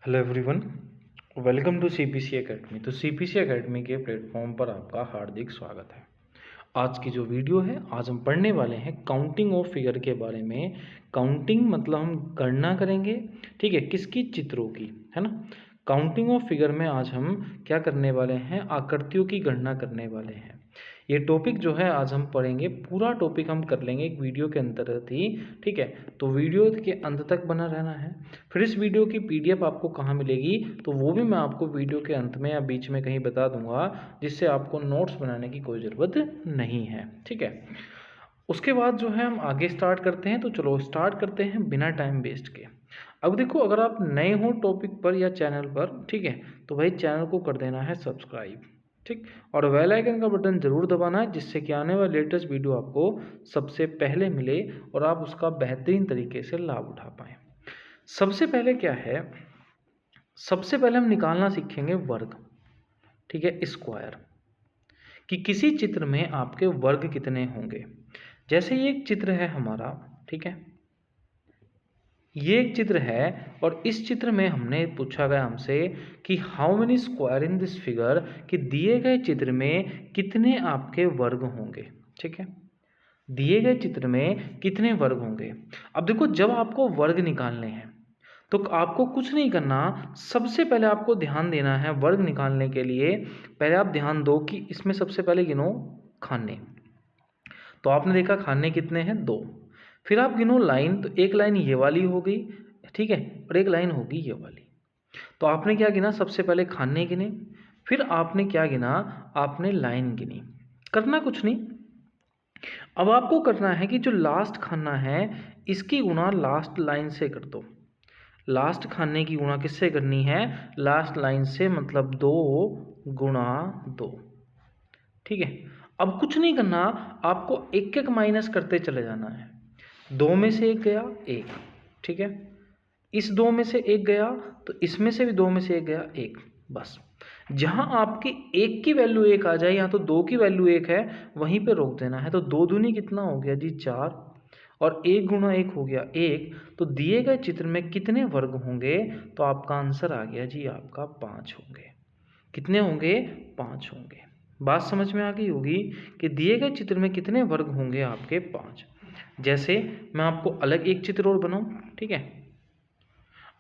Hello everyone, welcome to CPC academy. तो CPC academy के platform पर आपका हार्दिक स्वागत है। आज की जो वीडियो है, आज हम पढ़ने वाले हैं काउंटिंग ऑफ फिगर के बारे में। काउंटिंग मतलब हम गणना करेंगे, ठीक है, किसकी? चित्रों की, है ना। काउंटिंग ऑफ फिगर में आज हम क्या करने वाले हैं? आकृतियों की गणना करने वाले हैं। ये टॉपिक जो है आज हम पढ़ेंगे, पूरा टॉपिक हम कर लेंगे एक वीडियो के अंतर्गत ही, ठीक है। तो वीडियो के अंत तक बना रहना है। फिर इस वीडियो की पीडीएफ आपको कहाँ मिलेगी, तो वो भी मैं आपको वीडियो के अंत में या बीच में कहीं बता दूंगा, जिससे आपको नोट्स बनाने की कोई ज़रूरत नहीं है, ठीक है। उसके बाद जो है हम आगे स्टार्ट करते हैं। तो चलो स्टार्ट करते हैं बिना टाइम वेस्ट के। अब देखो, अगर आप नए हो टॉपिक पर या चैनल पर, ठीक है, तो भाई चैनल को कर देना है सब्सक्राइब, ठीक, और बेल आइकन का बटन जरूर दबाना है, जिससे कि आने वाले लेटेस्ट वीडियो आपको सबसे पहले मिले और आप उसका बेहतरीन तरीके से लाभ उठा पाएँ। सबसे पहले क्या है, सबसे पहले हम निकालना सीखेंगे वर्ग, ठीक है, स्क्वायर, कि किसी चित्र में आपके वर्ग कितने होंगे। जैसे ये एक चित्र है हमारा, ठीक है, ये एक चित्र है और इस चित्र में हमने पूछा गया हमसे कि how many square in this figure, कि दिए गए चित्र में कितने आपके वर्ग होंगे, ठीक है, दिए गए चित्र में कितने वर्ग होंगे। अब देखो, जब आपको वर्ग निकालने हैं तो आपको कुछ नहीं करना, सबसे पहले आपको ध्यान देना है वर्ग निकालने के लिए। पहले आप ध्यान दो कि इसमें सबसे पहले गिनो खाने। तो आपने देखा खाने कितने हैं? 2। फिर आप गिनो लाइन, तो एक लाइन ये वाली हो गई, ठीक है, और एक लाइन होगी ये वाली। तो आपने क्या गिना? सबसे पहले खाने गिने, फिर आपने क्या गिना? आपने लाइन गिनी। करना कुछ नहीं, अब आपको करना है कि जो लास्ट खाना है इसकी गुणा लास्ट लाइन से कर दो। लास्ट खाने की गुणा किससे करनी है? लास्ट लाइन से, मतलब 2 गुणा 2, ठीक है। अब कुछ नहीं करना, आपको एक एक माइनस करते चले जाना है। 2 में से 1 गया 1, ठीक है, इस 2 में से 1 गया तो इसमें से भी 2 में से 1 गया 1, बस। जहां आपकी 1 की वैल्यू 1 आ जाए, यहाँ तो 2 की वैल्यू 1 है, वहीं पे रोक देना है। तो 2 दूनी कितना हो गया जी? 4, और 1 गुणा 1 हो गया 1। तो दिए गए चित्र में कितने वर्ग होंगे? तो आपका आंसर आ गया जी, आपका 5 होंगे। कितने होंगे? 5 होंगे। बात समझ में आ गई होगी कि दिए गए चित्र में कितने वर्ग होंगे? आपके 5। जैसे मैं आपको अलग एक चित्र और बनाऊं, ठीक है।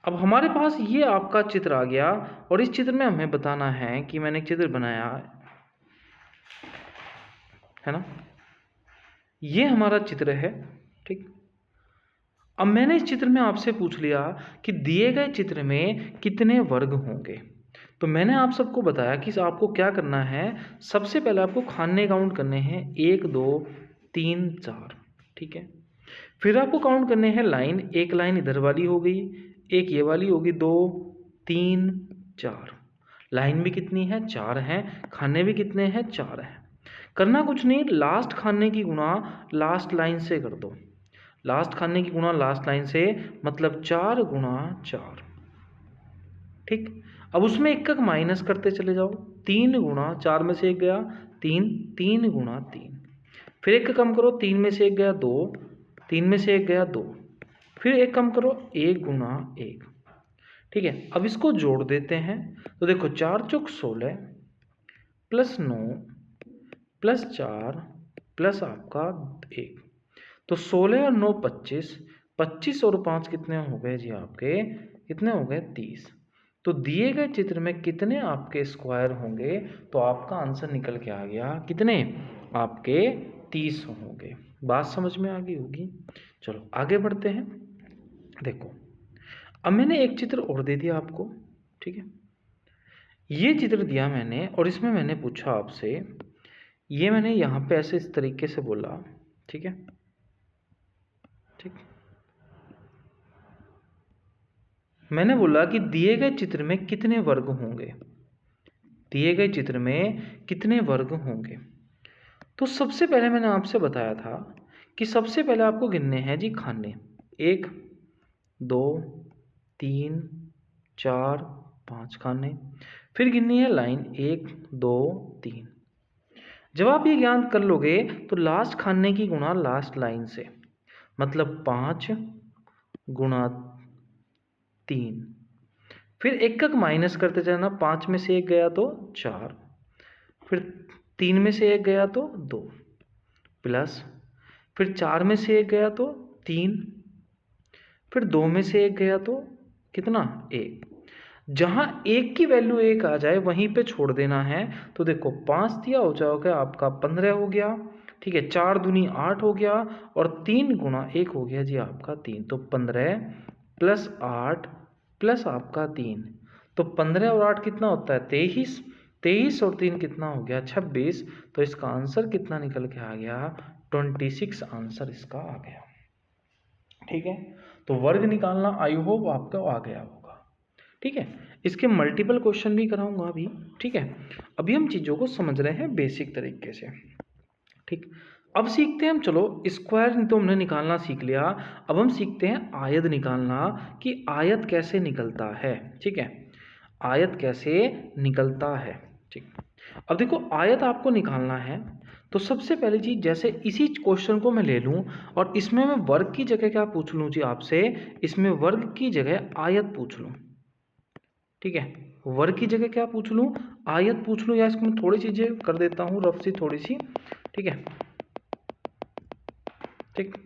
अब हमारे पास ये आपका चित्र आ गया और इस चित्र में हमें बताना है कि मैंने एक चित्र बनाया है ना, ये हमारा चित्र है, ठीक। अब मैंने इस चित्र में आपसे पूछ लिया कि दिए गए चित्र में कितने वर्ग होंगे। तो मैंने आप सबको बताया कि आपको क्या करना है। सबसे पहले आपको खाने काउंट करने हैं, 1 2 3 4, ठीक है। फिर आपको काउंट करने हैं लाइन, एक लाइन इधर वाली हो गई, एक ये वाली होगी, 2 3 4। लाइन भी कितनी है? 4 है। खाने भी कितने हैं? 4 हैं। करना कुछ नहीं, लास्ट खाने की गुणा लास्ट लाइन से कर दो। लास्ट खाने की गुणा लास्ट लाइन से, मतलब 4 गुणा 4, ठीक। अब उसमें एक एक माइनस करते चले जाओ। 3 गुणा 4 में से 1 गया 3, 3 गुणा 3। फिर एक कम करो, 3 में से 1 गया 2, 3 में से 1 गया 2। फिर एक कम करो, 1 गुणा 1, ठीक है। अब इसको जोड़ देते हैं। तो देखो, 4 चौक 16 प्लस 9 प्लस 4 प्लस आपका 1, तो 16 और 9 25, 25 और 5 कितने हो गए जी? आपके कितने हो गए? 30। तो दिए गए चित्र में कितने आपके स्क्वायर होंगे? तो आपका आंसर निकल के आ गया, कितने? आपके 30 होंगे। बात समझ में आ गई होगी। चलो आगे बढ़ते हैं। देखो, अब मैंने एक चित्र और दे दिया आपको, ठीक है। ये चित्र दिया मैंने और इसमें मैंने पूछा आपसे, ये मैंने यहाँ पे ऐसे इस तरीके से बोला, ठीक है, ठीक। मैंने बोला कि दिए गए चित्र में कितने वर्ग होंगे, दिए गए चित्र में कितने वर्ग होंगे। तो सबसे पहले मैंने आपसे बताया था कि सबसे पहले आपको गिनने हैं जी खाने, 1 2 3 4 5 खाने। फिर गिननी है लाइन, 1 2 3। जब आप ये ज्ञान कर लोगे तो लास्ट खाने की गुणा लास्ट लाइन से, मतलब 5 गुणा 3, फिर एक एक माइनस करते जाना, 5 में से 1 गया तो 4, फिर 3 में से 1 गया तो 2, प्लस फिर 4 में से 1 गया तो 3, फिर 2 में से 1 गया तो कितना 1। जहाँ 1 की वैल्यू 1 आ जाए वहीं पे छोड़ देना है। तो देखो 5 दिया हो जाओगे आपका 15 हो गया, ठीक है, 4 दूनी 8 हो गया, और 3 गुणा 1 हो गया जी आपका 3। तो 15 प्लस 8 प्लस आपका 3, तो 15 और 8 कितना होता है 23, 23 और 3 कितना हो गया 26। तो इसका आंसर कितना निकल के आ गया 26 आंसर इसका आ गया। ठीक है, तो वर्ग निकालना आई होप आपका आ गया होगा। ठीक है, इसके मल्टीपल क्वेश्चन भी कराऊंगा अभी। ठीक है, अभी हम चीज़ों को समझ रहे हैं बेसिक तरीके से। ठीक, अब सीखते हैं हम, चलो स्क्वायर तो हमने निकालना सीख लिया, अब हम सीखते हैं आयत निकालना कि आयत कैसे निकलता है। ठीक है, आयत कैसे निकलता है। ठीक, अब देखो आयत आपको निकालना है, तो सबसे पहली चीज, जैसे इसी क्वेश्चन को मैं ले लूं और इसमें मैं वर्ग की जगह क्या पूछ लूं जी आपसे, इसमें वर्ग की जगह आयत पूछ लूं। ठीक है, वर्ग की जगह क्या पूछ लूं, आयत पूछ लूं, या इसमें थोड़ी चीजें कर देता हूं रफ सी थोड़ी सी। ठीक है, ठीक,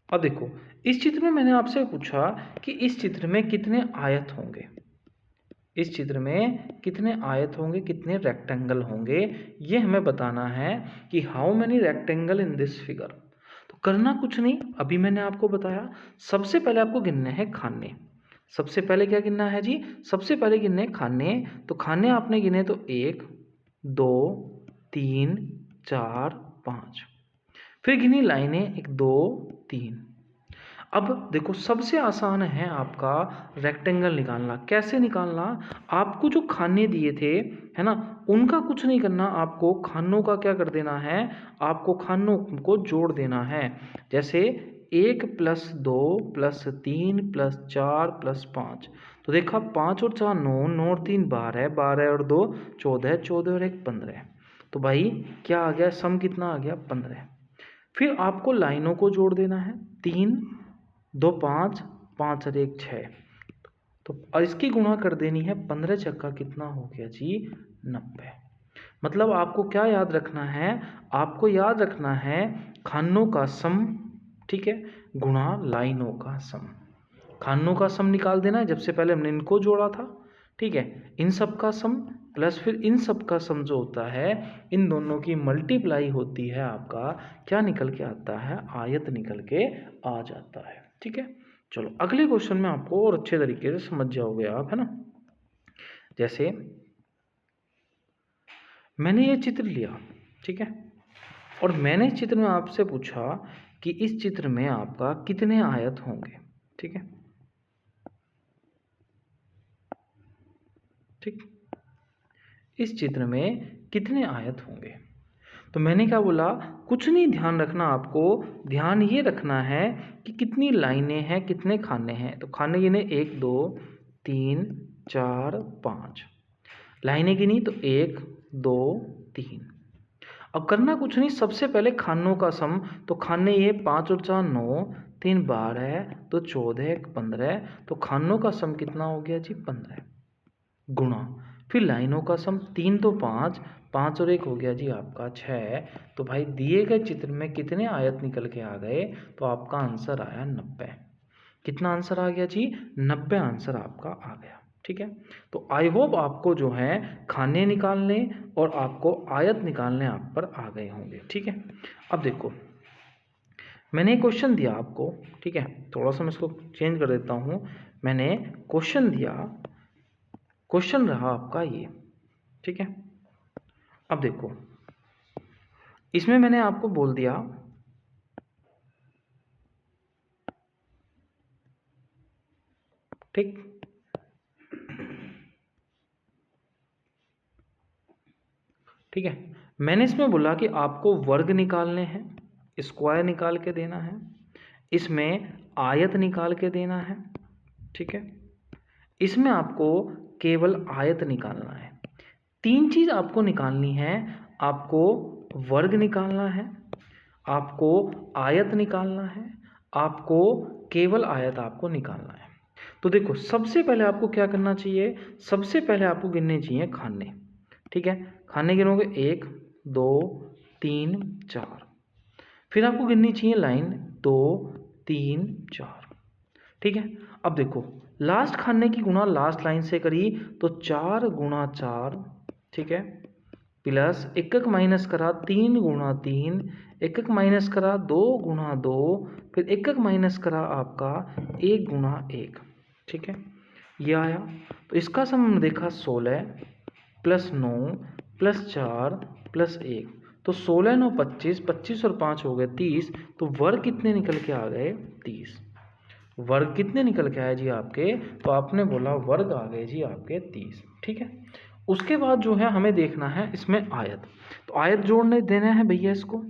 अब देखो इस चित्र में मैंने आपसे पूछा कि इस चित्र में कितने आयत होंगे, इस चित्र में कितने आयत होंगे, कितने रेक्टेंगल होंगे, ये हमें बताना है कि how many rectangle in this figure. तो करना कुछ नहीं, अभी मैंने आपको बताया, सबसे पहले आपको गिनने हैं खाने। सबसे पहले क्या गिनना है जी, सबसे पहले गिनने खाने। तो खाने आपने गिने तो 1 2 3 4 5, फिर गिनी लाइनें 1 2 3। अब देखो सबसे आसान है आपका रेक्टेंगल निकालना। कैसे निकालना, आपको जो खाने दिए थे है ना, उनका कुछ नहीं करना, आपको खानों का क्या कर देना है, आपको खानों को जोड़ देना है। जैसे 1 + 2 + 3 + 4 + 5, तो देखा 5 और 4 9, 9 और 3 12, 12 और 2 14, 14 और 1 15। तो भाई क्या आ गया, सम कितना आ गया 15। फिर आपको लाइनों को जोड़ देना है, 3 2 5, 5 और 1 6, तो और इसकी गुणा कर देनी है 15 छक्का कितना हो गया जी 90। मतलब आपको क्या याद रखना है, आपको याद रखना है खानों का सम, ठीक है, गुणा लाइनों का सम। खानों का सम निकाल देना है, जब से पहले हमने इनको जोड़ा था। ठीक है, इन सब का सम प्लस फिर इन सब का सम जो होता है, इन दोनों की मल्टीप्लाई होती है, आपका क्या निकल के आता है, आयत निकल के आ जाता है। ठीक है, चलो अगले क्वेश्चन में आपको और अच्छे तरीके से समझ जाओगे आप, है ना। जैसे मैंने ये चित्र लिया, ठीक है, और मैंने इस चित्र में आपसे पूछा कि इस चित्र में आपका कितने आयत होंगे। ठीक है, ठीक, इस चित्र में कितने आयत होंगे। तो मैंने क्या बोला, कुछ नहीं ध्यान रखना, आपको ध्यान ये रखना है कि कितनी लाइनें हैं, कितने खाने हैं। तो खाने गिने 1 2 3 4 5, लाइनें गिनी तो 1 2 3। अब करना कुछ नहीं, सबसे पहले खानों का सम, तो खाने ये 5 और 4 9, 3 12, तो 14 1 15, तो खानों का सम कितना हो गया जी 15, गुणा फिर लाइनों का सम 3 तो 5, 5 और 1 हो गया जी आपका 6। तो भाई दिए गए चित्र में कितने आयत निकल के आ गए, तो आपका आंसर आया 90। कितना आंसर आ गया जी 90 आंसर आपका आ गया। ठीक है, तो आई होप आपको जो है खाने निकालने और आपको आयत निकालने आप पर आ गए होंगे। ठीक है, अब देखो मैंने एक क्वेश्चन दिया आपको, ठीक है, थोड़ा सा मैं इसको चेंज कर देता हूँ। मैंने क्वेश्चन दिया, क्वेश्चन रहा आपका ये, ठीक है। अब देखो इसमें मैंने आपको बोल दिया, ठीक, ठीक है, मैंने इसमें बोला कि आपको वर्ग निकालने हैं, स्क्वायर निकाल के देना है, इसमें आयत निकाल के देना है। ठीक है, इसमें आपको केवल आयत निकालना है। 3 चीज़ आपको निकालनी है, आपको वर्ग निकालना है, आपको आयत निकालना है, आपको केवल आयत आपको निकालना है। तो देखो सबसे पहले आपको क्या करना चाहिए, सबसे पहले आपको गिनने चाहिए खाने। ठीक है, खाने गिनोगे 1 2 3 4। फिर आपको गिननी चाहिए लाइन 2 3 4। ठीक है, अब देखो लास्ट खाने की गुणा लास्ट लाइन से करी तो 4 गुणा 4। ठीक है, प्लस एक माइनस करा 3 गुणा 3, एक माइनस करा 2 गुणा 2, फिर एक माइनस करा आपका 1 गुणा 1। ठीक है, ये आया। तो इसका सम हमने देखा 16 प्लस 9 प्लस 4 प्लस 1। तो 16 9 25, 25 और 5 हो गए 30। तो वर्ग कितने निकल के आ गए 30। वर्ग कितने निकल के आए जी आपके, तो आपने बोला वर्ग आ गए जी आपके 30। ठीक है, उसके बाद जो है हमें देखना है इसमें आयत। तो आयत जोड़ने देना है भैया, इसको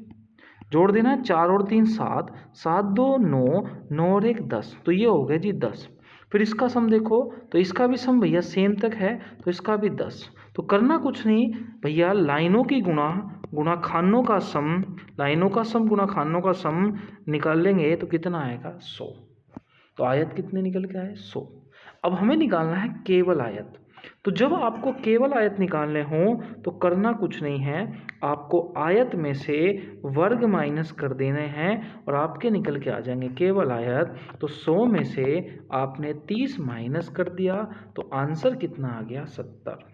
जोड़ देना है। 4 और 3 7, 7 2 9, 9 और 1 10। तो ये हो गया जी 10। फिर इसका सम देखो, तो इसका भी सम भैया सेम तक है, तो इसका भी 10। तो करना कुछ नहीं भैया, लाइनों की गुणा गुणा खानों का सम, लाइनों का सम गुणा खानों का सम निकाल लेंगे तो कितना आएगा 100। तो आयत कितने निकल के आए 100। अब हमें निकालना है केवल आयत। तो जब आपको केवल आयत निकालने हो तो करना कुछ नहीं है, आपको आयत में से वर्ग माइनस कर देने हैं और आपके निकल के आ जाएंगे केवल आयत। तो 100 में से आपने 30 माइनस कर दिया तो आंसर कितना आ गया 70।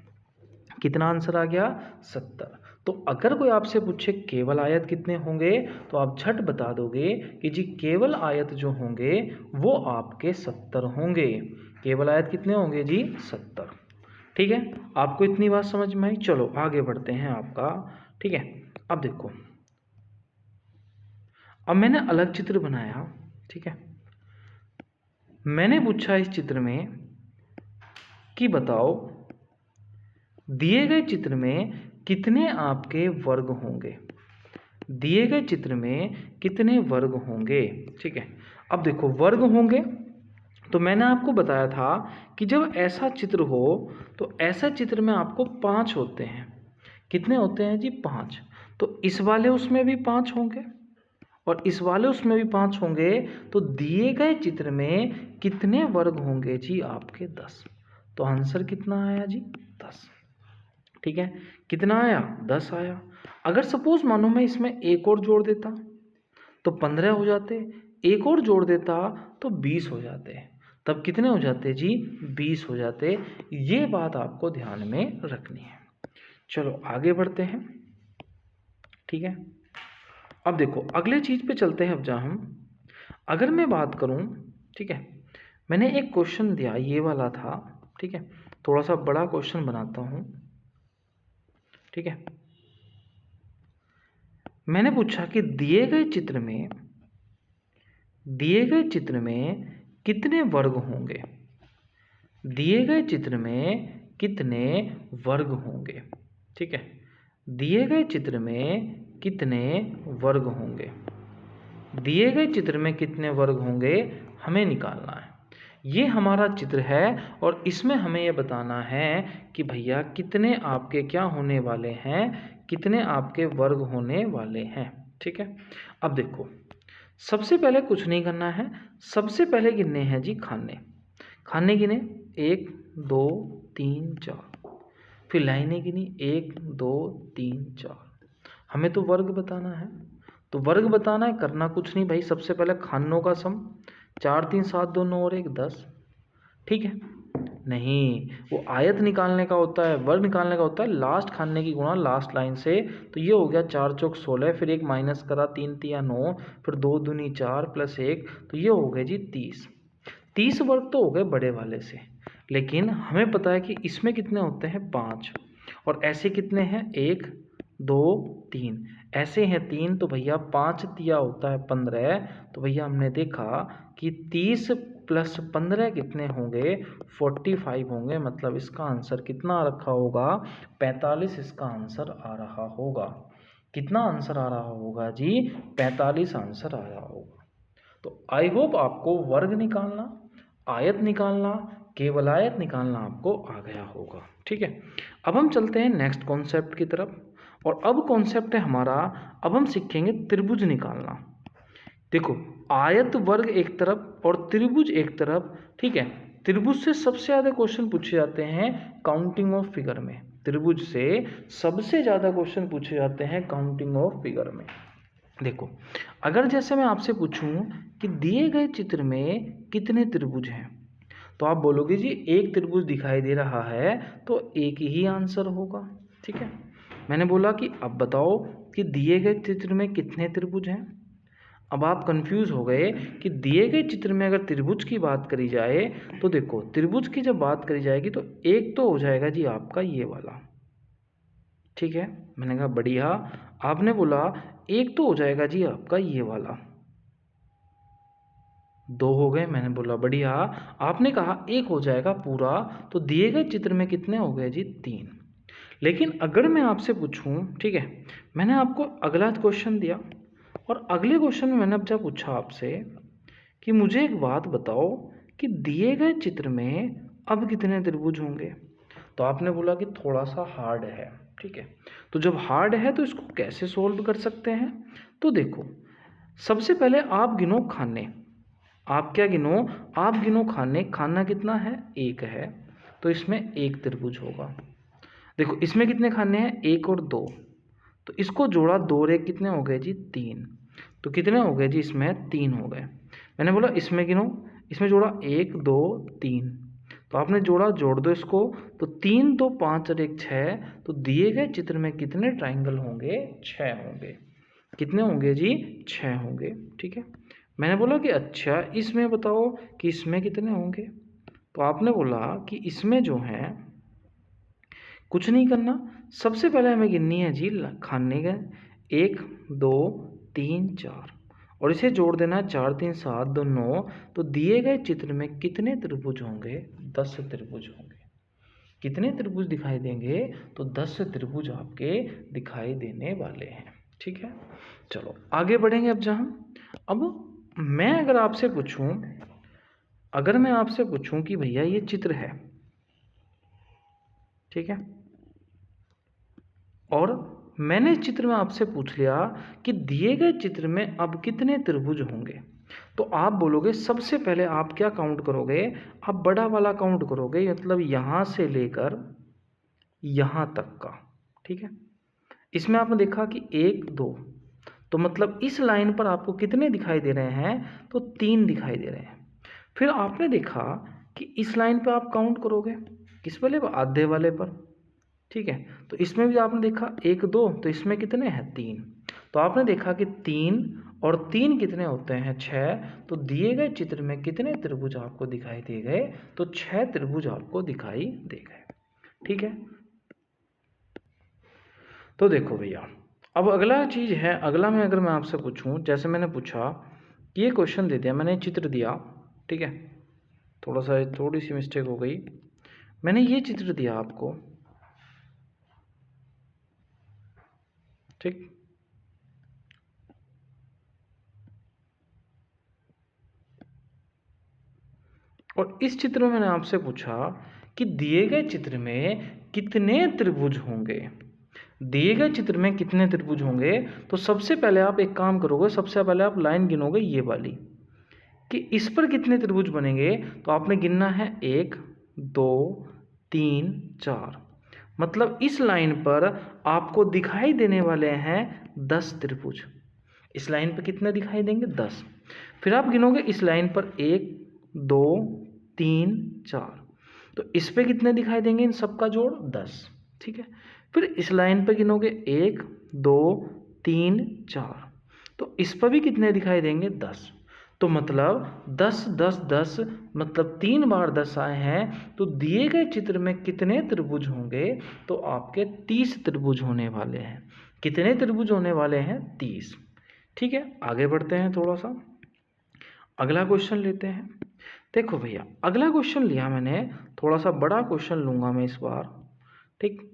कितना आंसर आ गया 70। तो अगर कोई आपसे पूछे केवल आयत कितने होंगे तो आप झट बता दोगे कि जी केवल आयत जो होंगे वो आपके 70 होंगे। केवल आयत कितने होंगे जी 70। ठीक है, आपको इतनी बात समझ में आई। चलो आगे बढ़ते हैं आपका। ठीक है, अब देखो, अब मैंने अलग चित्र बनाया। ठीक है, मैंने पूछा इस चित्र में कि बताओ दिए गए चित्र में कितने आपके वर्ग होंगे, दिए गए चित्र में कितने वर्ग होंगे। ठीक है, अब देखो वर्ग होंगे तो मैंने आपको बताया था कि जब ऐसा चित्र हो तो ऐसा चित्र में आपको 5 होते हैं। कितने होते हैं जी 5। तो इस वाले उसमें भी 5 होंगे और इस वाले उसमें भी 5 होंगे। तो दिए गए चित्र में कितने वर्ग होंगे जी आपके 10। तो आंसर कितना आया जी 10। ठीक है, कितना आया 10 आया। अगर सपोज मानो मैं इसमें एक और जोड़ देता तो 15 हो जाते, एक और जोड़ देता तो 20 हो जाते। तब कितने हो जाते जी 20 हो जाते। ये बात आपको ध्यान में रखनी है। चलो आगे बढ़ते हैं। ठीक है, अब देखो अगले चीज पे चलते हैं। अब जहाँ हम अगर मैं बात करूं, ठीक है, मैंने एक क्वेश्चन दिया ये वाला था। ठीक है, थोड़ा सा बड़ा क्वेश्चन बनाता हूं। ठीक है, मैंने पूछा कि दिए गए चित्र में कितने वर्ग होंगे, दिए गए चित्र में कितने वर्ग होंगे। ठीक है, दिए गए चित्र में कितने वर्ग होंगे, दिए गए चित्र में कितने वर्ग होंगे हमें निकालना है। ये हमारा चित्र है और इसमें हमें ये बताना है कि भैया कितने आपके क्या होने वाले हैं, कितने आपके वर्ग होने वाले हैं। ठीक है, अब देखो सबसे पहले कुछ नहीं करना है, सबसे पहले गिनने हैं जी खाने। खाने गिने 1 2 3 4, फिर लाइनें गिनी 1 2 3 4। हमें तो वर्ग बताना है, तो वर्ग बताना है, करना कुछ नहीं भाई। सबसे पहले खानों का सम 4 3 7 2 9 और 1 10। ठीक है, नहीं वो आयत निकालने का होता है, वर्ग निकालने का होता है लास्ट खाने की गुणा लास्ट लाइन से। तो ये हो गया 4 चौक 16, फिर एक माइनस करा 3 तिया 9, फिर 2 दूनी 4 प्लस 1। तो ये हो गए जी 30। 30 वर्ग तो हो गए बड़े वाले से, लेकिन हमें पता है कि इसमें कितने होते हैं 5 और ऐसे कितने हैं 1 2 3, ऐसे हैं 3। तो भैया 5 तिया होता है 15। तो भैया हमने देखा कि 30 प्लस 15 कितने होंगे 45 होंगे। मतलब इसका आंसर कितना रखा होगा 45। इसका आंसर आ रहा होगा। कितना आंसर आ रहा होगा जी 45 आंसर आ रहा होगा। तो आई होप आपको वर्ग निकालना, आयत निकालना, केवल आयत निकालना आपको आ गया होगा। ठीक है, अब हम चलते हैं नेक्स्ट कॉन्सेप्ट की तरफ। और अब कॉन्सेप्ट है हमारा, अब हम सीखेंगे त्रिभुज निकालना। देखो, आयत वर्ग एक तरफ और त्रिभुज एक तरफ, ठीक है। त्रिभुज से सबसे ज़्यादा क्वेश्चन पूछे जाते हैं काउंटिंग ऑफ फिगर में। त्रिभुज से सबसे ज़्यादा क्वेश्चन पूछे जाते हैं काउंटिंग ऑफ फिगर में। देखो, अगर जैसे मैं आपसे पूछूं कि दिए गए चित्र में कितने त्रिभुज हैं, तो आप बोलोगे जी एक त्रिभुज दिखाई दे रहा है, तो एक ही आंसर होगा, ठीक है। मैंने बोला कि अब बताओ कि दिए गए चित्र में कितने त्रिभुज हैं। अब आप कंफ्यूज हो गए कि दिए गए चित्र में अगर त्रिभुज की बात करी जाए, तो देखो त्रिभुज की जब बात करी जाएगी तो एक तो हो जाएगा जी आपका ये वाला, ठीक है। मैंने कहा बढ़िया। आपने बोला एक तो हो जाएगा जी आपका ये वाला, दो हो गए। मैंने बोला बढ़िया। आपने कहा एक हो जाएगा पूरा, तो दिए गए चित्र में कितने हो गए जी? तीन। लेकिन अगर मैं आपसे पूछूं, ठीक है, मैंने आपको अगला क्वेश्चन दिया और अगले क्वेश्चन में मैंने अब जब पूछा आपसे कि मुझे एक बात बताओ कि दिए गए चित्र में अब कितने त्रिभुज होंगे, तो आपने बोला कि थोड़ा सा हार्ड है, ठीक है। तो जब हार्ड है तो इसको कैसे सोल्व कर सकते हैं? तो देखो, सबसे पहले आप गिनो खाने। आप क्या गिनो? आप गिनो खाने। खाना कितना है? एक है, तो इसमें एक त्रिभुज होगा। देखो इसमें कितने खाने हैं? एक और दो, तो इसको जोड़ा, दो और एक कितने हो गए जी? तीन। तो कितने हो गए जी? इसमें तीन हो गए। मैंने बोला इसमें गिनो, इसमें जोड़ा एक दो तीन, तो आपने जोड़ा, जोड़ दो इसको, तो तीन दो पाँच और एक छः। तो दिए गए चित्र में कितने ट्राइंगल होंगे? छः होंगे। कितने होंगे जी? छः होंगे, ठीक है। मैंने बोला कि अच्छा इसमें बताओ कि इसमें कितने होंगे, तो आपने बोला कि इसमें जो है कुछ नहीं करना, सबसे पहले हमें गिननी है जी खाने का। एक दो तीन चार, और इसे जोड़ देना है, चार तीन सात दो नौ। तो दिए गए चित्र में कितने त्रिभुज होंगे? 10 त्रिभुज होंगे। कितने त्रिभुज दिखाई देंगे? तो 10 त्रिभुज आपके दिखाई देने वाले हैं, ठीक है। चलो आगे बढ़ेंगे। अब मैं अगर आपसे पूछूं, अगर मैं आपसे पूछूं कि भैया ये चित्र है, ठीक है, और मैंने इस चित्र में आपसे पूछ लिया कि दिए गए चित्र में अब कितने त्रिभुज होंगे, तो आप बोलोगे सबसे पहले आप क्या काउंट करोगे? आप बड़ा वाला काउंट करोगे, मतलब यहाँ से लेकर यहाँ तक का, ठीक है। इसमें आपने देखा कि एक दो, तो मतलब इस लाइन पर आपको कितने दिखाई दे रहे हैं? तो तीन दिखाई दे रहे हैं। फिर आपने देखा कि इस लाइन पर आप काउंट करोगे, किस वाले पर? आधे वाले पर, ठीक है। तो इसमें भी आपने देखा एक दो, तो इसमें कितने हैं? तीन। तो आपने देखा कि तीन और तीन कितने होते हैं? छः। तो दिए गए चित्र में कितने त्रिभुज आपको दिखाई दे गए? तो छः त्रिभुज आपको दिखाई दे गए, ठीक है। तो देखो भैया, अब अगला चीज़ है, अगला में अगर मैं आपसे पूछूं, जैसे मैंने पूछा कि ये क्वेश्चन दे दिया, मैंने चित्र दिया, ठीक है, थोड़ी सी मिस्टेक हो गई। मैंने ये चित्र दिया आपको, ठीक। और इस चित्र में मैंने आपसे पूछा कि दिए गए चित्र में कितने त्रिभुज होंगे। दिए गए चित्र में कितने त्रिभुज होंगे, तो सबसे पहले आप एक काम करोगे, सबसे पहले आप लाइन गिनोगे ये वाली कि इस पर कितने त्रिभुज बनेंगे। तो आपने गिनना है एक दो तीन चार, मतलब इस लाइन पर आपको दिखाई देने वाले हैं 10 त्रिभुज। इस लाइन पर कितने दिखाई देंगे? 10। फिर आप गिनोगे इस लाइन पर एक दो तीन चार, तो इस पे कितने दिखाई देंगे? इन सबका जोड़ 10, ठीक है। फिर इस लाइन पे गिनोगे एक दो तीन चार, तो इस पर भी कितने दिखाई देंगे? 10। तो मतलब 10 10 10, मतलब 3 बार 10 आए हैं, तो दिए गए चित्र में कितने त्रिभुज होंगे? तो आपके 30 त्रिभुज होने वाले हैं। कितने त्रिभुज होने वाले हैं? 30, ठीक है। आगे बढ़ते हैं, थोड़ा सा अगला क्वेश्चन लेते हैं। देखो भैया, अगला क्वेश्चन लिया मैंने, थोड़ा सा बड़ा क्वेश्चन लूंगा मैं इस बार, ठीक।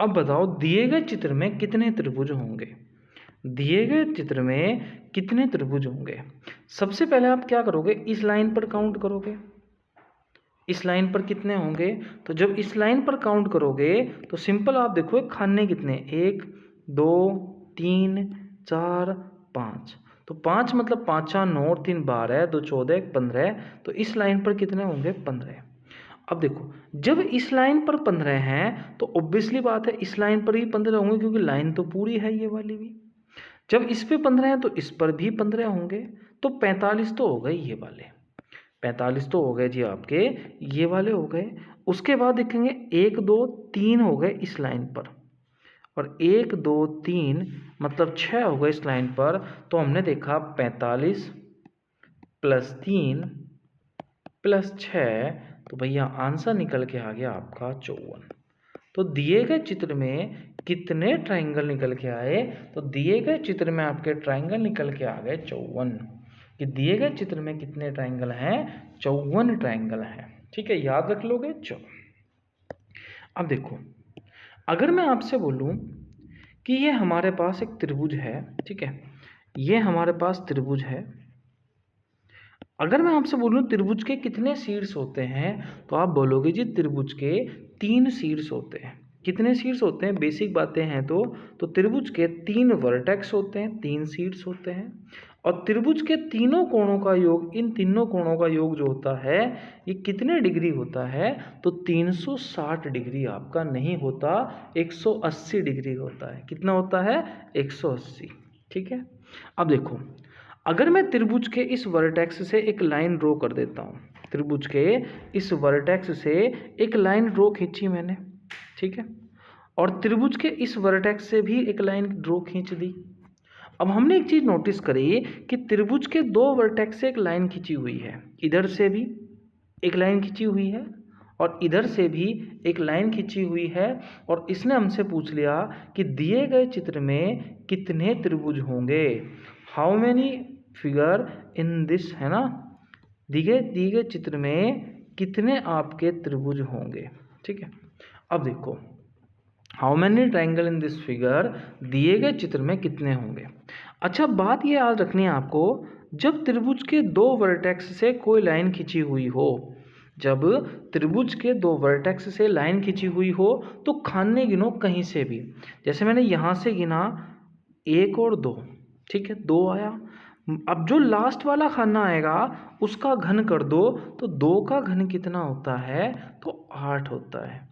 अब बताओ दिए गए चित्र में कितने त्रिभुज होंगे? दिए गए चित्र में कितने त्रिभुज होंगे? सबसे पहले आप क्या करोगे, इस लाइन पर काउंट करोगे, इस लाइन पर कितने होंगे। तो जब इस लाइन पर काउंट करोगे तो सिंपल आप देखो खाने कितने, 1 2 3 4 5। तो 5 मतलब 5 4 9 3 12 2 14 1 15। तो इस लाइन पर कितने होंगे, 15। अब देखो जब इस लाइन पर 15 हैं तो ऑब्वियसली बात है इस लाइन पर भी 15 होंगे, क्योंकि लाइन तो पूरी है ये वाली भी। जब इस पे 15 हैं तो इस पर भी 15 होंगे, तो 45 तो हो गए ये वाले, 45 तो हो गए जी आपके ये वाले हो गए। उसके बाद देखेंगे 1 2 3 हो गए इस लाइन पर, और 1 2 3 मतलब 6 हो गए इस लाइन पर। तो हमने देखा 45 प्लस 3 प्लस 6, तो भैया आंसर निकल के आ गया आपका 54। तो दिए गए चित्र में कितने ट्राइंगल निकल के आए, तो दिए गए चित्र में आपके ट्राइंगल निकल के आ गए 54। कि दिए गए चित्र में कितने ट्राइंगल हैं, 54 ट्राइंगल हैं। ठीक है, याद रख लोगे। चलो अब देखो, अगर मैं आपसे बोलूं कि ये हमारे पास एक त्रिभुज है, ठीक है, ये हमारे पास त्रिभुज है। अगर मैं आपसे बोलूं त्रिभुज के कितने शीर्ष होते हैं, तो आप बोलोगे जी त्रिभुज के 3 शीर्ष होते हैं। कितने शीर्ष होते हैं, बेसिक बातें हैं तो त्रिभुज के 3 वर्टेक्स होते हैं, 3 शीर्ष होते हैं। और त्रिभुज के तीनों कोणों का योग, इन तीनों कोणों का योग जो होता है ये कितने डिग्री होता है, तो 360 डिग्री आपका नहीं होता, 180 डिग्री होता है। कितना होता है, 180। ठीक है, अब देखो अगर मैं त्रिभुज के इस वर्टेक्स से एक लाइन ड्रॉ कर देता हूँ, त्रिभुज के इस वर्टेक्स से एक लाइन ड्रॉ खींची मैंने, ठीक है, और त्रिभुज के इस वर्टेक्स से भी एक लाइन ड्रॉ खींच दी। अब हमने एक चीज नोटिस करी कि त्रिभुज के 2 वर्टेक्स से एक लाइन खींची हुई है, इधर से भी एक लाइन खींची हुई है और इधर से भी एक लाइन खींची हुई है। और इसने हमसे पूछ लिया कि दिए गए चित्र में कितने त्रिभुज होंगे, how many figure in this, है ना, दिए गए चित्र में कितने आपके त्रिभुज होंगे। ठीक है, अब देखो how many triangle in this figure, दिए गए चित्र में कितने होंगे। अच्छा बात ये याद रखनी है आपको, जब त्रिभुज के 2 वर्टेक्स से कोई लाइन खींची हुई हो, जब त्रिभुज के 2 वर्टेक्स से लाइन खींची हुई हो तो खाने गिनो कहीं से भी। जैसे मैंने यहाँ से गिना 1 और 2, ठीक है, 2 आया। अब जो लास्ट वाला खाना आएगा उसका घन कर दो, तो 2 का घन कितना होता है, तो 8 होता है।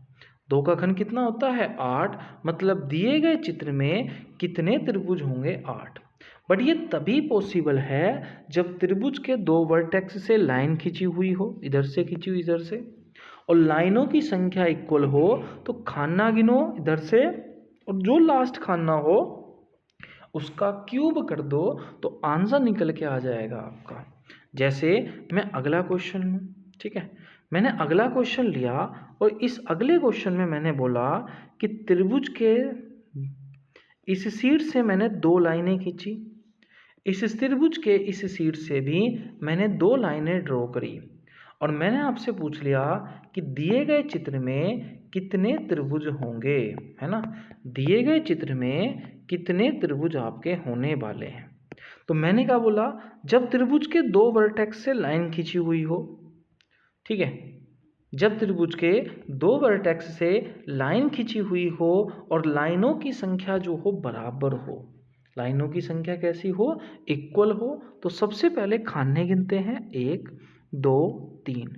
2 का घन कितना होता है, 8। मतलब दिए गए चित्र में कितने त्रिभुज होंगे, 8। बट ये तभी पॉसिबल है जब त्रिभुज के 2 वर्टेक्स से लाइन खींची हुई हो, इधर से खींची हुई इधर से, और लाइनों की संख्या इक्वल हो। तो खाना गिनो इधर से, और जो लास्ट खाना हो उसका क्यूब कर दो, तो आंसर निकल के आ जाएगा आपका। जैसे मैं अगला क्वेश्चन लूँ, ठीक है, मैंने अगला क्वेश्चन लिया और इस अगले क्वेश्चन में मैंने बोला कि त्रिभुज के इस शीट से मैंने 2 लाइनें खींची, इस त्रिभुज के इस शीट से भी मैंने 2 लाइनें ड्रॉ करी, और मैंने आपसे पूछ लिया कि दिए गए चित्र में कितने त्रिभुज होंगे, है ना, दिए गए चित्र में कितने त्रिभुज आपके होने वाले हैं। तो मैंने क्या बोला, जब त्रिभुज के 2 वर्टेक्स से लाइन खींची हुई हो, ठीक है, जब त्रिभुज के 2 वर्टेक्स से लाइन खींची हुई हो और लाइनों की संख्या जो हो बराबर हो, लाइनों की संख्या कैसी हो, इक्वल हो, तो सबसे पहले खाने गिनते हैं 1 2 3।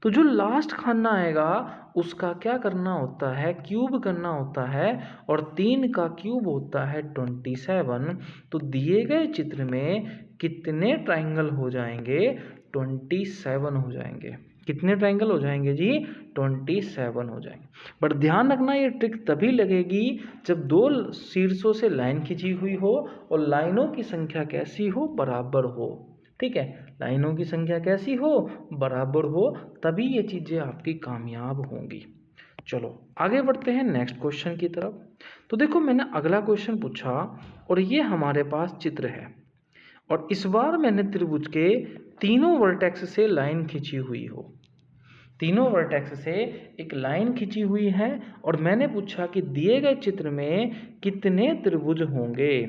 तो जो लास्ट खाना आएगा उसका क्या करना होता है, क्यूब करना होता है, और 3 का क्यूब होता है 27। तो दिए गए चित्र में कितने ट्राइंगल हो जाएंगे, 27 हो जाएंगे। कितने ट्राइंगल हो जाएंगे जी, 27 हो जाएंगे। बट ध्यान रखना ये ट्रिक तभी लगेगी जब 2 शीर्षों से लाइन खींची हुई हो और लाइनों की संख्या कैसी हो, बराबर हो। ठीक है, लाइनों की संख्या कैसी हो, बराबर हो, तभी ये चीज़ें आपकी कामयाब होंगी। चलो आगे बढ़ते हैं नेक्स्ट क्वेश्चन की तरफ। तो देखो मैंने अगला क्वेश्चन पूछा और ये हमारे पास चित्र है, और इस बार मैंने त्रिभुज के तीनों वर्टेक्स से लाइन खींची हुई हो, तीनों वर्टेक्स से एक लाइन खींची हुई है, और मैंने पूछा कि दिए गए चित्र में कितने त्रिभुज होंगे,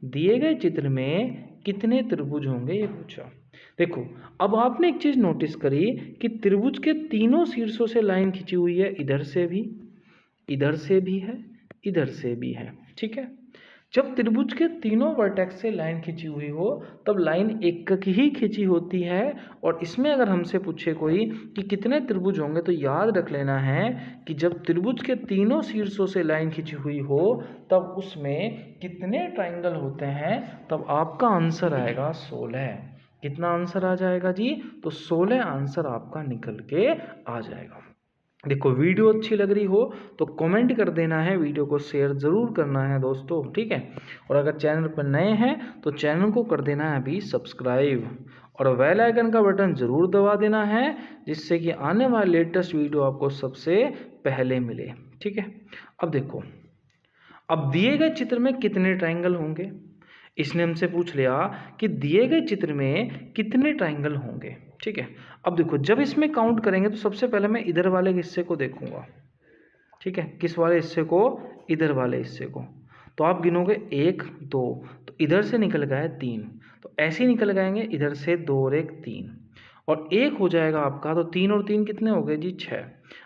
दिए गए चित्र में कितने त्रिभुज होंगे ये पूछा। देखो, अब आपने एक चीज नोटिस करी कि त्रिभुज के तीनों शीर्षों से लाइन खींची हुई है, इधर से भी, इधर से भी है, इधर से भी है। ठीक है, जब त्रिभुज के तीनों वर्टेक्स से लाइन खींची हुई हो तब लाइन एक ही खींची होती है। और इसमें अगर हमसे पूछे कोई कि कितने त्रिभुज होंगे तो याद रख लेना है कि जब त्रिभुज के तीनों शीर्षों से लाइन खींची हुई हो तब उसमें कितने ट्राइंगल होते हैं, तब आपका आंसर आएगा 16। कितना आंसर आ जाएगा जी? तो 16 आंसर आपका निकल के आ जाएगा। देखो, वीडियो अच्छी लग रही हो तो कमेंट कर देना है, वीडियो को शेयर ज़रूर करना है दोस्तों, ठीक है। और अगर चैनल पर नए हैं तो चैनल को कर देना है अभी सब्सक्राइब और बेल आइकन का बटन ज़रूर दबा देना है, जिससे कि आने वाले लेटेस्ट वीडियो आपको सबसे पहले मिले, ठीक है। अब देखो, अब दिए गए चित्र में कितने ट्राइंगल होंगे, इसने हमसे पूछ लिया कि दिए गए चित्र में कितने ट्राइंगल होंगे, ठीक है। अब देखो, जब इसमें काउंट करेंगे तो सबसे पहले मैं इधर वाले हिस्से को देखूंगा, ठीक है। किस वाले हिस्से को? इधर वाले हिस्से को। तो आप गिनोगे 1 2, तो इधर से निकल गया 3, तो ऐसे ही निकल जाएंगे, इधर से 2 और 1 3, और 1 हो जाएगा आपका, तो 3 और 3 कितने हो गए जी? 6।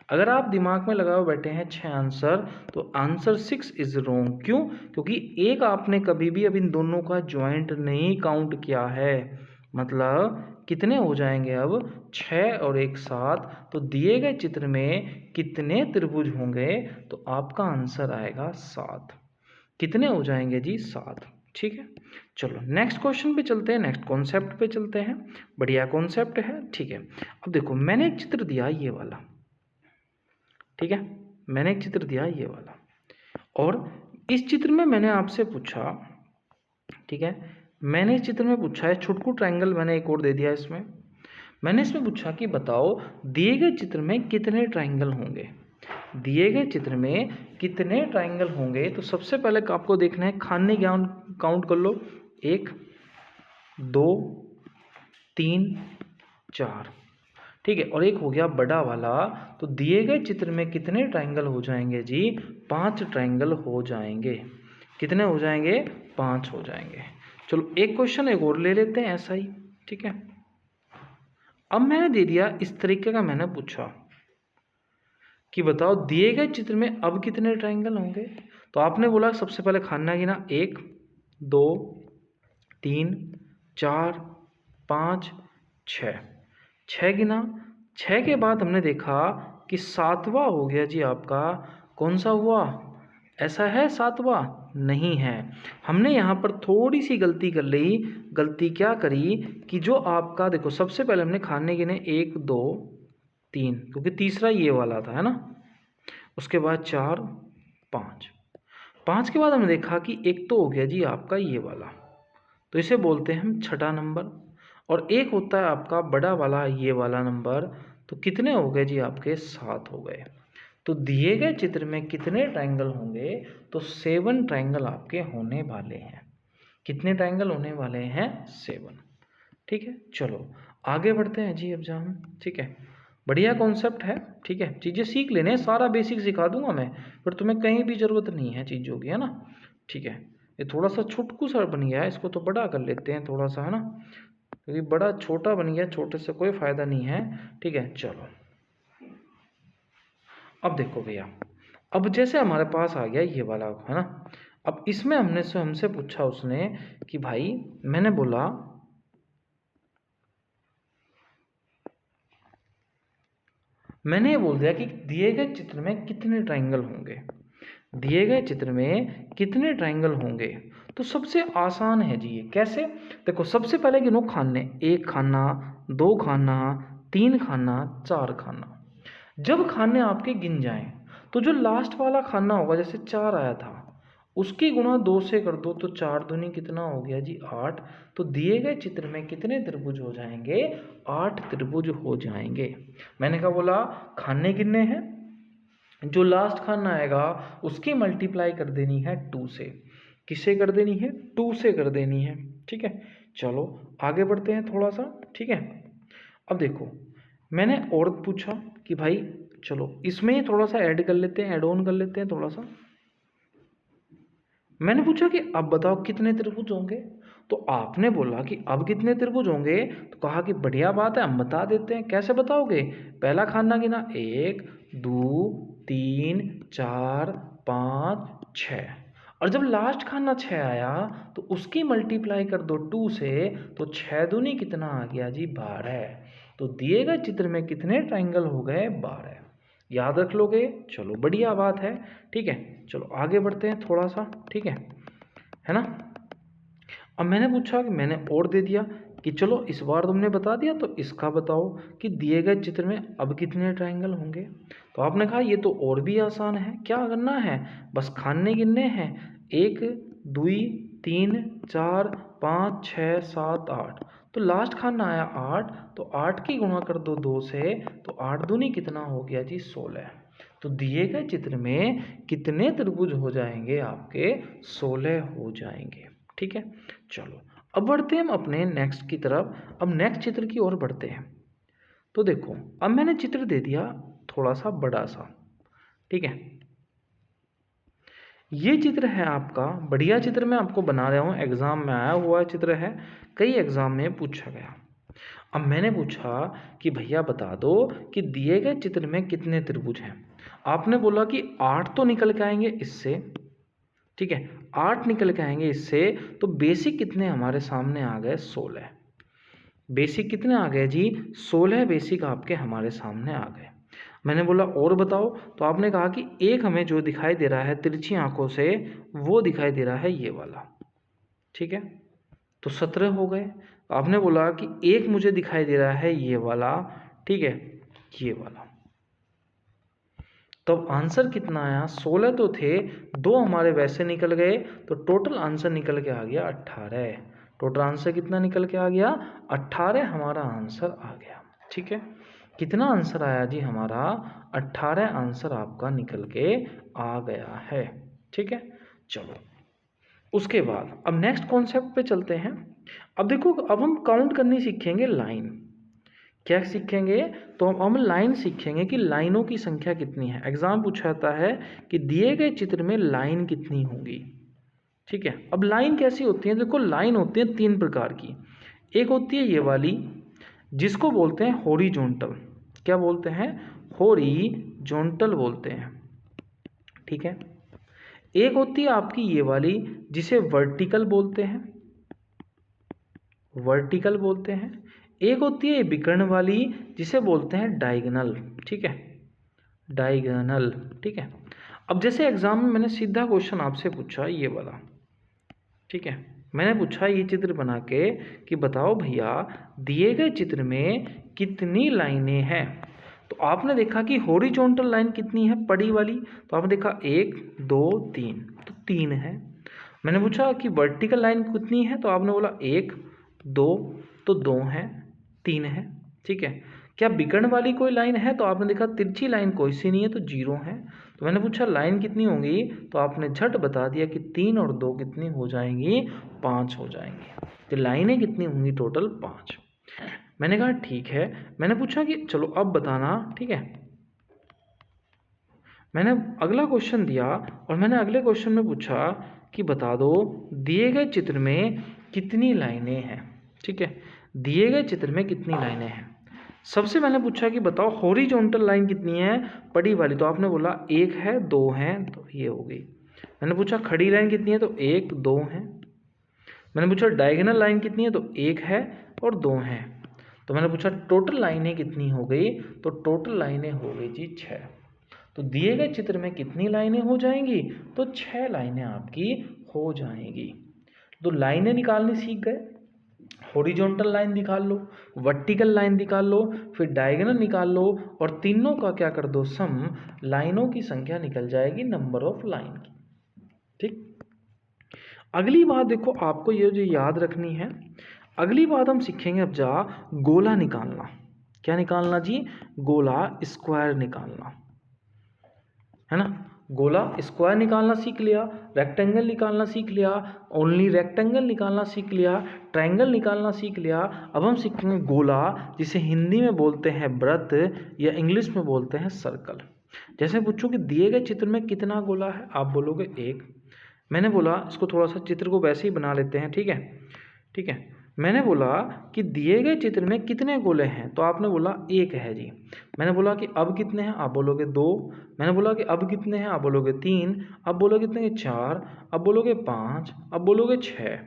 अगर आप दिमाग में लगाओ बैठे हैं 6 आंसर, तो आंसर 6 इज रोंग। क्यों? क्योंकि एक आपने कभी भी अब इन दोनों का ज्वाइंट नहीं काउंट किया है। मतलब कितने हो जाएंगे अब? 6 और 1 7। तो दिए गए चित्र में कितने त्रिभुज होंगे? तो आपका आंसर आएगा 7। कितने हो जाएंगे जी? 7, ठीक है। चलो नेक्स्ट क्वेश्चन पे चलते हैं, नेक्स्ट कॉन्सेप्ट पे चलते हैं। बढ़िया कॉन्सेप्ट है, ठीक है। अब देखो, मैंने एक चित्र दिया ये वाला, ठीक है। मैंने एक चित्र दिया ये वाला, और इस चित्र में मैंने आपसे पूछा, ठीक है, मैंने इस चित्र में पूछा है छुटकू ट्रायंगल, मैंने एक और दे दिया इसमें। मैंने इसमें पूछा कि बताओ दिए गए चित्र में कितने ट्रायंगल होंगे, दिए गए चित्र में कितने ट्रायंगल होंगे। तो सबसे पहले आपको देखना है खाने ज्ञान, काउंट कर लो, 1 2 3 4, ठीक है। और एक हो गया बड़ा वाला। तो दिए गए चित्र में कितने ट्रायंगल हो जाएंगे जी? 5 ट्रायंगल हो जाएंगे। कितने हो जाएंगे? 5 हो जाएंगे। चलो एक क्वेश्चन एक और ले लेते हैं ऐसा ही, ठीक है। अब मैंने दे दिया इस तरीके का, मैंने पूछा कि बताओ दिए गए चित्र में अब कितने ट्रायंगल होंगे। तो आपने बोला सबसे पहले खाना गिना, 1 2 3 4 5 6, 6 गिना। 6 के बाद हमने देखा कि 7वां हो गया जी आपका, कौन सा हुआ? ऐसा है 7वां? नहीं है। हमने यहाँ पर थोड़ी सी गलती कर ली। गलती क्या करी कि जो आपका, देखो सबसे पहले हमने खाने गिने 1 2 3, क्योंकि तीसरा ये वाला था, है ना। उसके बाद 4 5, 5 के बाद हमने देखा कि एक तो हो गया जी आपका ये वाला, तो इसे बोलते हैं हम छठा नंबर। और एक होता है आपका बड़ा वाला, ये वाला नंबर। तो कितने हो गए जी आपके? 7 हो गए। तो दिए गए चित्र में कितने ट्रायंगल होंगे? तो 7 ट्रायंगल आपके होने वाले हैं। कितने ट्रायंगल होने वाले हैं? 7, ठीक है। चलो आगे बढ़ते हैं जी अब हम, ठीक है। बढ़िया कॉन्सेप्ट है, ठीक है। चीज़ें सीख लेने, सारा बेसिक सिखा दूंगा मैं, फिर तुम्हें कहीं भी ज़रूरत नहीं है चीज़ों की, है ना। ठीक है, ये थोड़ा सा छुटकू सा बन गया है, इसको तो बड़ा कर लेते हैं थोड़ा सा, है ना, क्योंकि बड़ा छोटा बन गया, छोटे से कोई फ़ायदा नहीं है, ठीक है। चलो अब देखो भैया, अब जैसे हमारे पास आ गया ये वाला, है ना। अब इसमें हमसे पूछा उसने कि भाई, मैंने बोला मैंने ये बोल दिया कि दिए गए चित्र में कितने ट्रायंगल होंगे, दिए गए चित्र में कितने ट्रायंगल होंगे। तो सबसे आसान है जी ये, कैसे? देखो सबसे पहले गिनो खाने, 1 खाना 2 खाना 3 खाना 4 खाना। जब खाने आपके गिन जाएं तो जो लास्ट वाला खाना होगा, जैसे 4 आया था, उसकी गुणा 2 से कर दो, तो 4 दूनी कितना हो गया जी? 8। तो दिए गए चित्र में कितने त्रिभुज हो जाएंगे? 8 त्रिभुज हो जाएंगे। मैंने क्या बोला? खाने गिनने हैं, जो लास्ट खाना आएगा उसकी मल्टीप्लाई कर देनी है 2 से। किससे कर देनी है? 2 से कर देनी है, ठीक है। चलो आगे बढ़ते हैं थोड़ा सा, ठीक है। अब देखो, मैंने और पूछा कि भाई चलो इसमें थोड़ा सा ऐड कर लेते हैं, ऐड ऑन कर लेते हैं थोड़ा सा। मैंने पूछा कि अब बताओ कितने त्रिभुज होंगे। तो आपने बोला कि अब कितने त्रिभुज होंगे, तो कहा कि बढ़िया बात है, हम बता देते हैं। कैसे बताओगे? पहला खाना गिना, 1 2 3 4 5 6, और जब लास्ट खाना 6 आया तो उसकी मल्टीप्लाई कर दो 2 से, तो 6 दूनी कितना आ गया जी? 12। तो दिए गए चित्र में कितने ट्राइंगल हो गए? 12। याद रख लोगे? चलो बढ़िया बात है। ठीक है, चलो आगे बढ़ते हैं थोड़ा सा। ठीक है ना। अब मैंने पूछा कि मैंने और दे दिया कि चलो इस बार तुमने बता दिया, तो इसका बताओ कि दिए गए चित्र में अब कितने ट्राइंगल होंगे। तो आपने कहा ये तो और भी आसान है, क्या करना है? बस खाने गिनने हैं, 1 2 3 4 5 6 7 8। तो लास्ट खाना आया 8, तो 8 की गुणा कर दो 2 से, तो 8 दूनी कितना हो गया जी? 16। तो दिए गए चित्र में कितने त्रिभुज हो जाएंगे आपके? 16 हो जाएंगे। ठीक है, चलो अब बढ़ते हैं हम अपने नेक्स्ट की तरफ। अब नेक्स्ट चित्र की ओर बढ़ते हैं। तो देखो, अब मैंने चित्र दे दिया थोड़ा सा बड़ा सा। ठीक है, ये चित्र है आपका, बढ़िया चित्र मैं आपको बना रहा हूँ, एग्जाम में आया हुआ चित्र है, कई एग्जाम में पूछा गया। अब मैंने पूछा कि भैया बता दो कि दिए गए चित्र में कितने त्रिभुज हैं। आपने बोला कि 8 तो निकल के आएंगे इससे। ठीक है, 8 निकल के आएंगे इससे, तो बेसिक कितने हमारे सामने आ गए? 16। बेसिक कितने आ गए जी? 16 बेसिक आपके हमारे सामने आ गए। मैंने बोला और बताओ, तो आपने कहा कि एक हमें जो दिखाई दे रहा है तिरछी आंखों से, वो दिखाई दे रहा है ये वाला। ठीक है, तो 17 हो गए। आपने बोला कि एक मुझे दिखाई दे रहा है ये वाला। ठीक है, ये वाला। तो अब आंसर कितना आया? 16 तो थे, 2 हमारे वैसे निकल गए, तो टोटल आंसर निकल के आ गया 18। टोटल आंसर कितना निकल के आ गया? 18 हमारा आंसर आ गया। ठीक है, कितना आंसर आया जी हमारा? 18 आंसर आपका निकल के आ गया है। ठीक है, चलो उसके बाद अब नेक्स्ट कॉन्सेप्ट पे चलते हैं। अब देखो, अब हम काउंट करनी सीखेंगे लाइन। क्या सीखेंगे? तो हम लाइन सीखेंगे कि लाइनों की संख्या कितनी है। एग्जाम पूछा जाता है कि दिए गए चित्र में लाइन कितनी होगी। ठीक है, अब लाइन कैसी होती है? देखो, लाइन होती है 3 प्रकार की। एक होती है ये वाली, जिसको बोलते हैं हॉरिजॉन्टल। क्या बोलते हैं? हॉरिजॉन्टल बोलते हैं। ठीक है, एक होती है आपकी ये वाली, जिसे वर्टिकल बोलते हैं। वर्टिकल बोलते हैं। एक होती है विकर्ण वाली, जिसे बोलते हैं डायगोनल। ठीक है, डायगोनल। ठीक है, अब जैसे एग्जाम में मैंने सीधा क्वेश्चन आपसे पूछा ये वाला। ठीक है, मैंने पूछा ये चित्र बना के कि बताओ भैया दिए गए चित्र में कितनी लाइनें हैं। तो आपने देखा कि हॉरिजॉन्टल लाइन कितनी है, पड़ी वाली, तो आपने देखा 1 2 3, तो 3 है। मैंने पूछा कि वर्टिकल लाइन कितनी है, तो आपने बोला 1 2, तो 2 है, 3 है। ठीक है, क्या विकर्ण वाली कोई लाइन है, तो आपने देखा तिरछी लाइन कोई सी नहीं है, तो 0 है। तो मैंने पूछा लाइन कितनी होंगी, तो आपने झट बता दिया कि 3 और 2 कितनी हो जाएंगी? 5 हो जाएंगी। तो लाइनें कितनी होंगी? टोटल 5। मैंने कहा ठीक है। मैंने पूछा कि चलो अब बताना। ठीक है, मैंने अगला क्वेश्चन दिया और मैंने अगले क्वेश्चन में पूछा कि बता दो दिए गए चित्र में कितनी लाइनें हैं। ठीक है, दिए गए चित्र में कितनी लाइनें हैं। सबसे मैंने पूछा कि बताओ हॉरिजॉन्टल लाइन कितनी है, पड़ी वाली, तो आपने बोला 1 है 2 है, तो ये हो गई। मैंने पूछा खड़ी लाइन कितनी है, तो 1 2 है। मैंने पूछा डायगोनल लाइन कितनी है, तो 1 है और 2 है। तो मैंने पूछा टोटल लाइनें कितनी हो गई, तो टोटल लाइनें हो गई जी 6। तो दिए गए चित्र में कितनी लाइनें हो जाएंगी, तो 6 लाइनें आपकी हो जाएंगी। तो लाइनें निकालनी सीख गए, हॉरिजॉन्टल लाइन निकाल लो, वर्टिकल लाइन निकाल लो, फिर डायगोनल निकाल लो, और तीनों का क्या कर दो? सम। लाइनों की संख्या निकल जाएगी नंबर ऑफ लाइन की। ठीक, अगली बात देखो, आपको ये जो याद रखनी है, अगली बात हम सीखेंगे अब गोला निकालना। क्या निकालना जी? गोला, स्क्वायर निकालना, है ना। गोला स्क्वायर निकालना सीख लिया, रेक्टेंगल निकालना सीख लिया, ओनली रेक्टेंगल निकालना सीख लिया, ट्रायंगल निकालना सीख लिया। अब हम सीखेंगे गोला, जिसे हिंदी में बोलते हैं वृत्त या इंग्लिश में बोलते हैं सर्कल। जैसे पूछो कि दिए गए चित्र में कितना गोला है, आप बोलोगे 1। मैंने बोला इसको थोड़ा सा चित्र को वैसे ही बना लेते हैं। ठीक है, ठीक है। मैंने बोला कि दिए गए चित्र में कितने गोले हैं, तो आपने बोला एक है जी। मैंने बोला कि अब कितने हैं, आप बोलोगे दो। मैंने बोला कि अब कितने हैं, आप बोलोगे तीन। अब बोलोगे कितने, चार। अब बोलोगे पाँच। अब बोलोगे छः।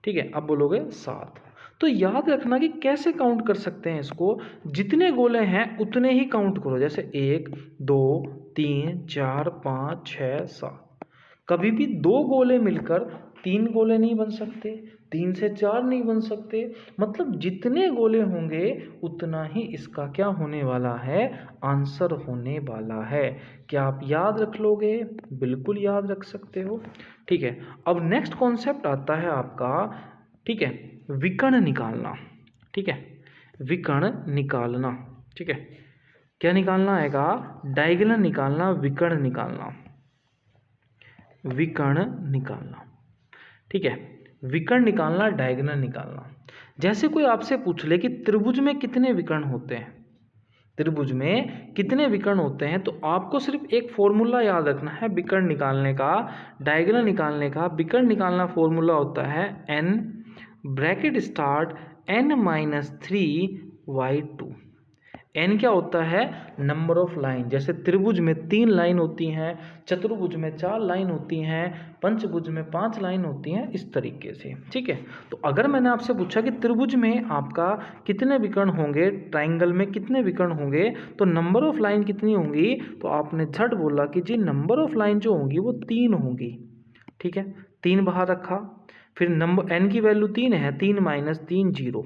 ठीक है, अब बोलोगे सात। तो याद रखना कि कैसे काउंट कर सकते हैं इसको, जितने गोले हैं उतने ही काउंट करो। जैसे एक, दो, तीन, चार, पाँच, छः, सात। कभी भी दो गोले मिलकर तीन गोले नहीं बन सकते, तीन से चार नहीं बन सकते। मतलब जितने गोले होंगे उतना ही इसका क्या होने वाला है, आंसर होने वाला है। क्या आप याद रख लोगे? बिल्कुल याद रख सकते हो। ठीक है, अब नेक्स्ट कॉन्सेप्ट आता है आपका, ठीक है, विकर्ण निकालना। ठीक है, विकर्ण निकालना। ठीक है, क्या निकालना आएगा, डायगोनल निकालना, विकर्ण निकालना, विकर्ण निकालना। ठीक है, विकर्ण निकालना, डायगोनल निकालना। जैसे कोई आपसे पूछ ले कि त्रिभुज में कितने विकर्ण होते हैं, त्रिभुज में कितने विकर्ण होते हैं, तो आपको सिर्फ एक फॉर्मूला याद रखना है विकर्ण निकालने का, डायगोनल निकालने का। विकर्ण निकालना फॉर्मूला होता है n bracket start n-3/2। n क्या होता है, नंबर ऑफ लाइन। जैसे त्रिभुज में 3 लाइन होती हैं, चतुर्भुज में 4 लाइन होती हैं, पंचभुज में 5 लाइन होती हैं, इस तरीके से। ठीक है, तो अगर मैंने आपसे पूछा कि त्रिभुज में आपका कितने विकर्ण होंगे, ट्राइंगल में कितने विकर्ण होंगे, तो नंबर ऑफ लाइन कितनी होंगी, तो आपने झट बोला कि जी नंबर ऑफ लाइन जो होंगी वो 3 होंगी। ठीक है, 3 बाहर रखा, फिर नंबर n की वैल्यू 3 है, 3 - 3 0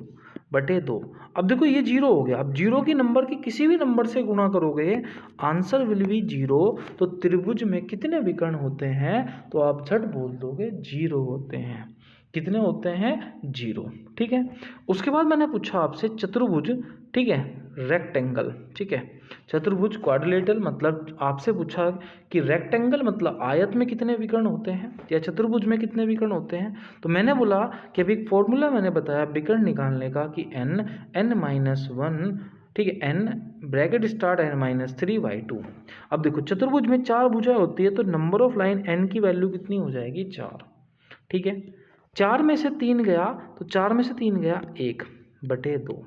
बटे 2। अब देखो ये 0 हो गया। अब 0 की नंबर की किसी भी नंबर से गुणा करोगे, आंसर विल बी 0। तो त्रिभुज में कितने विकर्ण होते हैं, तो आप झट बोल दोगे 0 होते हैं। कितने होते हैं, 0। ठीक है, उसके बाद मैंने पूछा आपसे चतुर्भुज, ठीक है, रेक्टेंगल। ठीक है, चतुर्भुज क्वाड्रिलेटरल, मतलब आपसे पूछा कि रेक्टेंगल मतलब आयत में कितने विकर्ण होते हैं, या चतुर्भुज में कितने विकर्ण होते हैं। तो मैंने बोला कि अभी एक फॉर्मूला मैंने बताया विकर्ण निकालने का कि n-1, ठीक है, n ब्रैकेट स्टार्ट n-3/2। अब देखो चतुर्भुज में 4 भुजाएं होती है, तो नंबर ऑफ लाइन n की वैल्यू कितनी हो जाएगी, 4। ठीक है, 4 में से 3 गया, तो 4 में से 3 गया 1 बटे 2।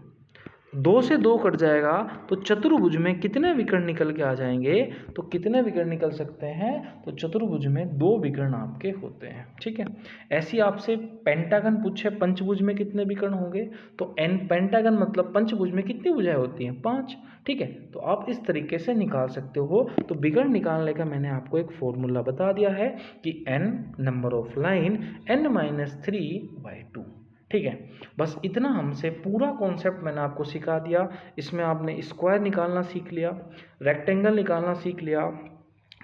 2 से 2 कट जाएगा, तो चतुर्भुज में कितने विकर्ण निकल के आ जाएंगे, तो कितने विकर्ण निकल सकते हैं, तो चतुर्भुज में 2 विकर्ण आपके होते हैं। ठीक है, ऐसी आपसे पेंटागन पूछे पंचभुज में कितने विकर्ण होंगे, तो n पेंटागन मतलब पंचभुज में कितनी भुजाएं होती हैं, 5। ठीक है, तो आप इस तरीके से निकाल सकते हो। तो विकर्ण निकालने का मैंने आपको एक फॉर्मूला बता दिया है कि n number of line n-3/2। ठीक है, बस इतना हमसे पूरा कॉन्सेप्ट मैंने आपको सिखा दिया। इसमें आपने स्क्वायर निकालना सीख लिया, रेक्टेंगल निकालना सीख लिया,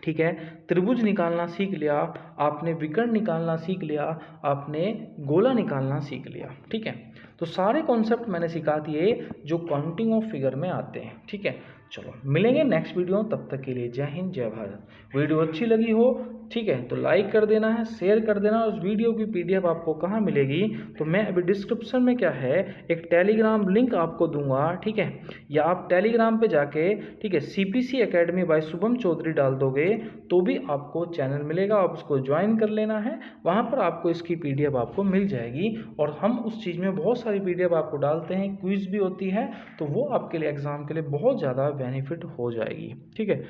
ठीक है, त्रिभुज निकालना सीख लिया, आपने विकर्ण निकालना सीख लिया, आपने गोला निकालना सीख लिया। ठीक है, तो सारे कॉन्सेप्ट मैंने सिखा दिए जो काउंटिंग ऑफ फिगर में आते हैं। ठीक है, चलो मिलेंगे नेक्स्ट वीडियो, तब तक के लिए जय हिंद जय भारत। वीडियो अच्छी लगी हो, ठीक है, तो लाइक कर देना है, शेयर कर देना। उस वीडियो की पीडीएफ आपको कहाँ मिलेगी, तो मैं अभी डिस्क्रिप्शन में क्या है एक टेलीग्राम लिंक आपको दूंगा। ठीक है, या आप टेलीग्राम पे जाके, ठीक है, CPC academy by Shubham Chaudhary डाल दोगे तो भी आपको चैनल मिलेगा, आप उसको ज्वाइन कर लेना है। वहाँ पर आपको इसकी पीडीएफ आपको मिल जाएगी, और हम उस चीज़ में बहुत सारी पीडीएफ आपको डालते हैं, क्विज भी होती है, तो वो आपके लिए एग्ज़ाम के लिए बहुत ज़्यादा बेनिफिट हो जाएगी। ठीक है,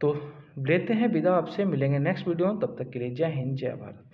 तो लेते हैं विदा आपसे, मिलेंगे नेक्स्ट वीडियो, तब तक के लिए जय हिंद जय भारत।